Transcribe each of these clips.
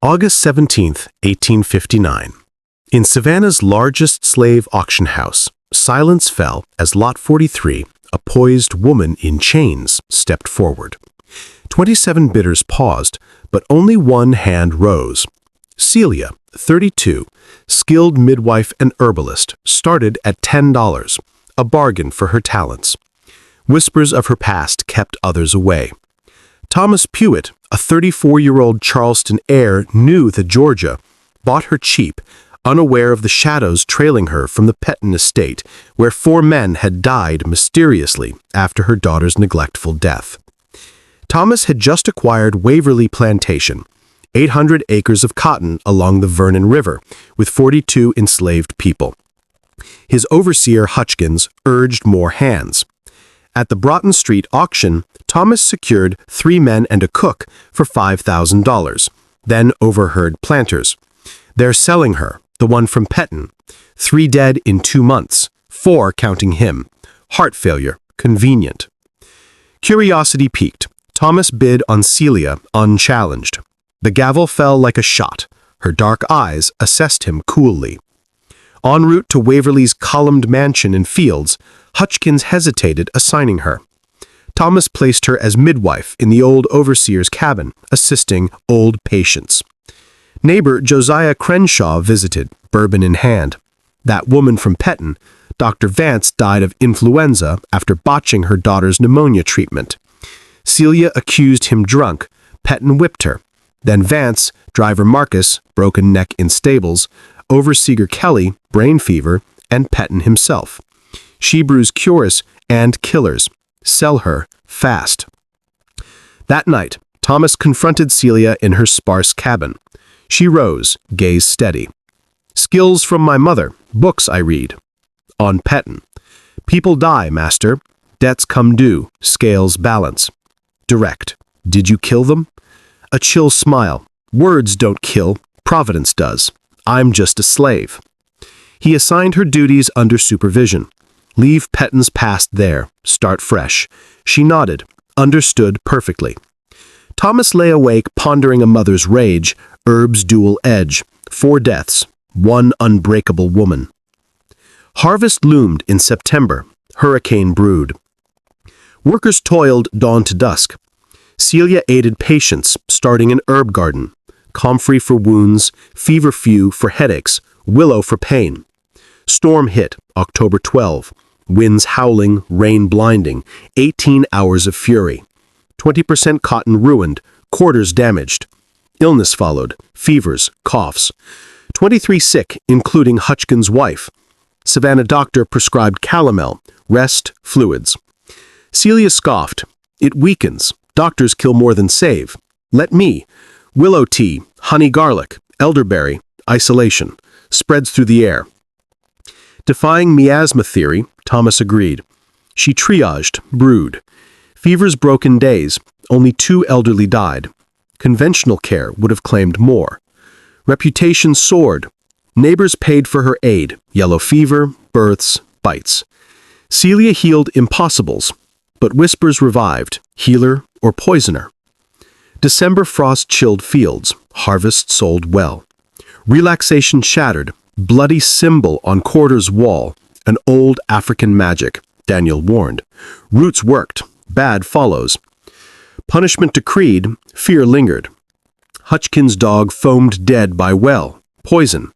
August 17th, 1859. In Savannah's largest slave auction house, silence fell as Lot 43, a poised woman in chains, stepped forward. 27 bidders paused, but only one hand rose. Celia, 32, skilled midwife and herbalist, started at $10, a bargain for her talents. Whispers of her past kept others away. Thomas Pewitt, a 34-year-old Charleston heir new to Georgia, bought her cheap, unaware of the shadows trailing her from the Petton estate, where 4 men had died mysteriously after her daughter's neglectful death. Thomas had just acquired Waverly Plantation, 800 acres of cotton along the Vernon River, with 42 enslaved people. His overseer, Hutchkins, urged more hands. At the Broughton Street auction, Thomas secured 3 men and a cook for $5,000, then overheard planters. They're selling her, the one from Petton. 3 dead in 2 months, 4 counting him. Heart failure, convenient. Curiosity piqued. Thomas bid on Celia unchallenged. The gavel fell like a shot. Her dark eyes assessed him coolly. En route to Waverly's columned mansion in Fields, Hutchkins hesitated assigning her. Thomas placed her as midwife in the old overseer's cabin, assisting old patients. Neighbor Josiah Crenshaw visited, bourbon in hand. That woman from Petton, Dr. Vance, died of influenza after botching her daughter's pneumonia treatment. Celia accused him drunk. Petton whipped her. Then Vance, driver Marcus, broken neck in stables, overseer Kelly, brain fever, and Petton himself. She brews cures and killers. Sell her fast. That night, Thomas confronted Celia in her sparse cabin. She rose, gaze steady. Skills from my mother, books I read. On Petton. People die, master. Debts come due, scales balance. Direct. Did you kill them? A chill smile. Words don't kill, Providence does. I'm just a slave. He assigned her duties under supervision. Leave Petton's past there. Start fresh. She nodded, understood perfectly. Thomas lay awake pondering a mother's rage, herb's dual edge, 4 deaths, 1 unbreakable woman. Harvest loomed in September. Hurricane brewed. Workers toiled dawn to dusk. Celia aided patients, starting an herb garden. Comfrey for wounds, feverfew for headaches, willow for pain. Storm hit, October 12. Winds howling, rain blinding, 18 hours of fury. 20% cotton ruined, quarters damaged. Illness followed, fevers, coughs. 23 sick, including Hutchkins' wife. Savannah doctor prescribed calomel, rest, fluids. Celia scoffed. It weakens. Doctors kill more than save. Let me. Willow tea, honey garlic, elderberry, isolation. Spreads through the air. Defying miasma theory, Thomas agreed. She triaged, brewed. Fevers broke in days. Only 2 elderly died. Conventional care would have claimed more. Reputation soared. Neighbors paid for her aid. Yellow fever, births, bites. Celia healed impossibles, but whispers revived, healer or poisoner. December frost chilled fields, harvest sold well. Relaxation shattered, bloody symbol on quarter's wall, an old African magic, Daniel warned. Roots worked, bad follows. Punishment decreed, fear lingered. Hutchkins' dog foamed dead by well, poison.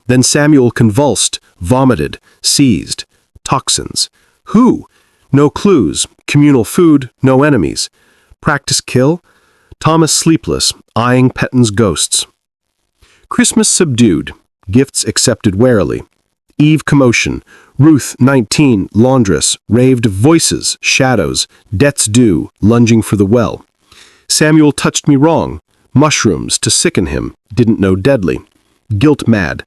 Then Samuel convulsed, vomited, seized. Toxins. Who? No clues, communal food, no enemies. Practice kill? Thomas sleepless, eyeing Petton's ghosts. Christmas subdued, gifts accepted warily. Eve commotion, Ruth 19, laundress, raved of voices, shadows, debts due, lunging for the well. Samuel touched me wrong, mushrooms to sicken him, didn't know deadly. Guilt mad.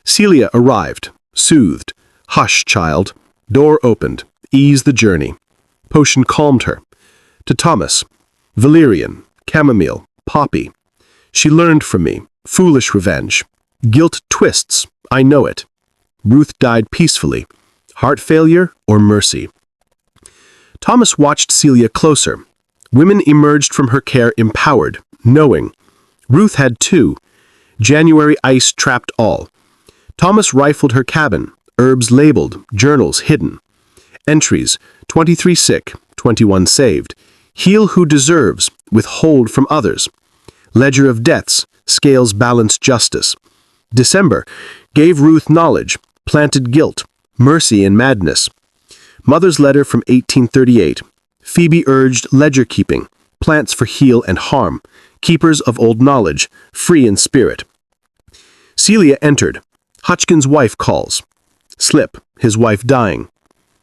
Celia arrived, soothed. Hush, child. Door opened, ease the journey. Potion calmed her. To Thomas, valerian, chamomile, poppy. She learned from me, foolish revenge. Guilt twists, I know it. Ruth died peacefully. Heart failure or mercy? Thomas watched Celia closer. Women emerged from her care empowered, knowing. Ruth had 2, January ice trapped all. Thomas rifled her cabin, herbs labeled, journals hidden. Entries, 23 sick, 21 saved. Heal who deserves, withhold from others. Ledger of deaths, scales balance justice. December, gave Ruth knowledge, planted guilt, mercy in madness. Mother's letter from 1838. Phoebe urged ledger keeping, plants for heal and harm, keepers of old knowledge, free in spirit. Celia entered. Hutchkin's wife calls. Slip, his wife dying.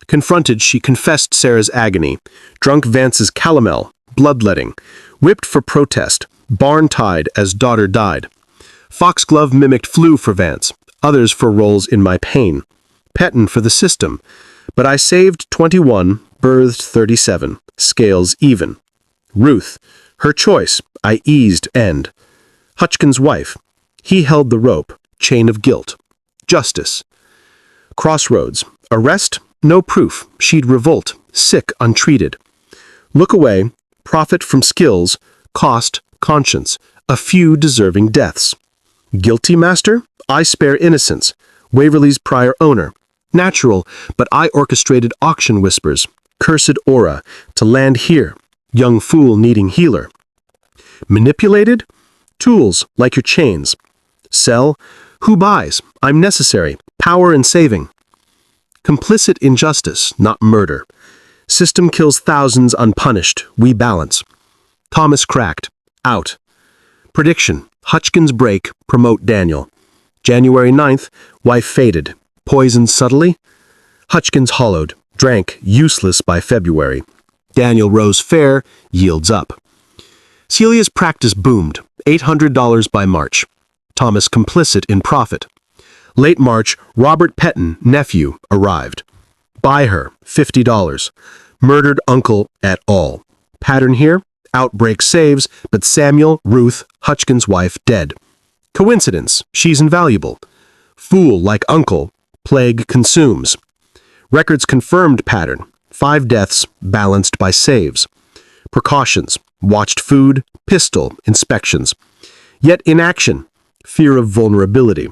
Confronted, she confessed Sarah's agony, drunk Vance's calomel, bloodletting, whipped for protest, barn tied as daughter died. Foxglove mimicked flu for Vance, others for roles in my pain. Petton for the system, but I saved 21, birthed 37, scales even. Ruth, her choice, I eased end. Hutchkin's wife, he held the rope, chain of guilt. Justice. Crossroads, arrest, no proof, she'd revolt, sick, untreated. Look away, profit from skills, cost, conscience, a few deserving deaths. Guilty master, I spare innocence, Waverley's prior owner. Natural, but I orchestrated auction whispers, cursed aura, to land here, young fool needing healer. Manipulated? Tools, like your chains. Sell? Who buys? I'm necessary, power and saving. Complicit in justice, not murder. System kills thousands unpunished, we balance. Thomas cracked, out. Prediction, Hutchkin's break, promote Daniel. January 9th, wife faded, poisoned subtly. Hutchkins hollowed, drank, useless by February. Daniel rose fair, yields up. Celia's practice boomed, $800 by March. Thomas complicit in profit. Late March, Robert Petton, nephew, arrived. Buy her, $50. Murdered uncle et al. Pattern here, outbreak saves, but Samuel, Ruth, Hutchkin's wife, dead. Coincidence, she's invaluable. Fool like uncle, plague consumes. Records confirmed pattern, 5 deaths, balanced by saves. Precautions, watched food, pistol, inspections. Yet inaction, fear of vulnerability.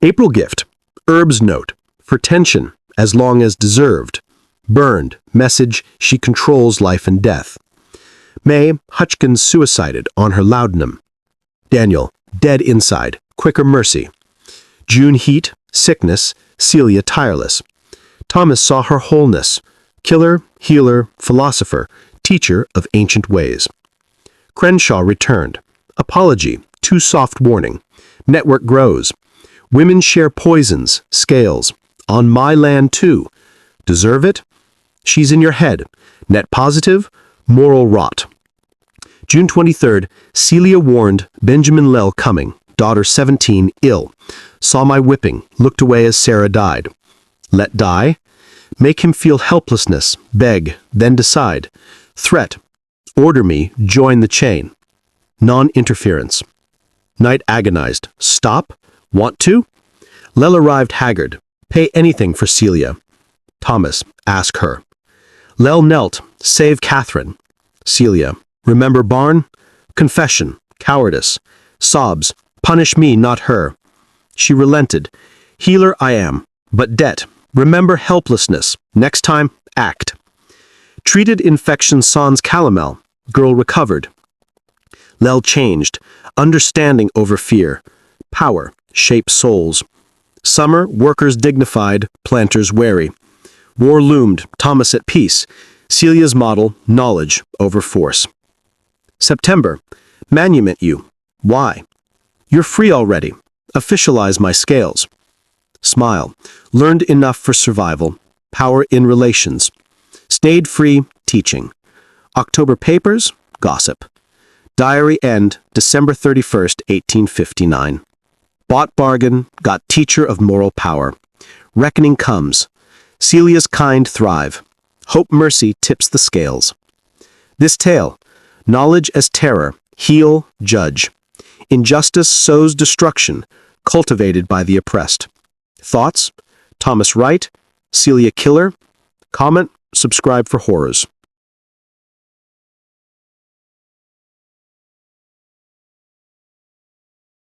April gift, herbs note, for tension, as long as deserved. Burned, message, she controls life and death. May, Hutchkins suicided on her laudanum. Daniel, dead inside, quicker mercy. June heat, sickness, Celia tireless. Thomas saw her wholeness, killer, healer, philosopher, teacher of ancient ways. Crenshaw returned. Apology, too soft warning. Network grows. Women share poisons, scales. On my land too. Deserve it? She's in your head. Net positive, moral rot. June 23rd, Celia warned Benjamin Lell coming, daughter 17, ill. Saw my whipping, looked away as Sarah died. Let die? Make him feel helplessness, beg, then decide. Threat. Order me, join the chain. Non-interference. Knight agonized. Stop? Want to? Lell arrived haggard. Pay anything for Celia. Thomas, ask her. Lell knelt. Save Catherine. Celia, remember barn? Confession. Cowardice. Sobs. Punish me, not her. She relented. Healer I am, but debt. Remember helplessness. Next time, act. Treated infection sans calomel. Girl recovered. Lell changed. Understanding over fear. Power. Shape souls. Summer, workers dignified, planters wary. War loomed, Thomas at peace. Celia's model, knowledge over force. September, manumit you. Why? You're free already. Officialize my scales. Smile, learned enough for survival. Power in relations. Stayed free, teaching. October papers, gossip. Diary end, December 31st, 1859. Bought bargain, got teacher of moral power. Reckoning comes. Celia's kind thrive. Hope mercy tips the scales. This tale, knowledge as terror, heal, judge. Injustice sows destruction, cultivated by the oppressed. Thoughts? Thomas Wright, Celia Killer. Comment, subscribe for horrors.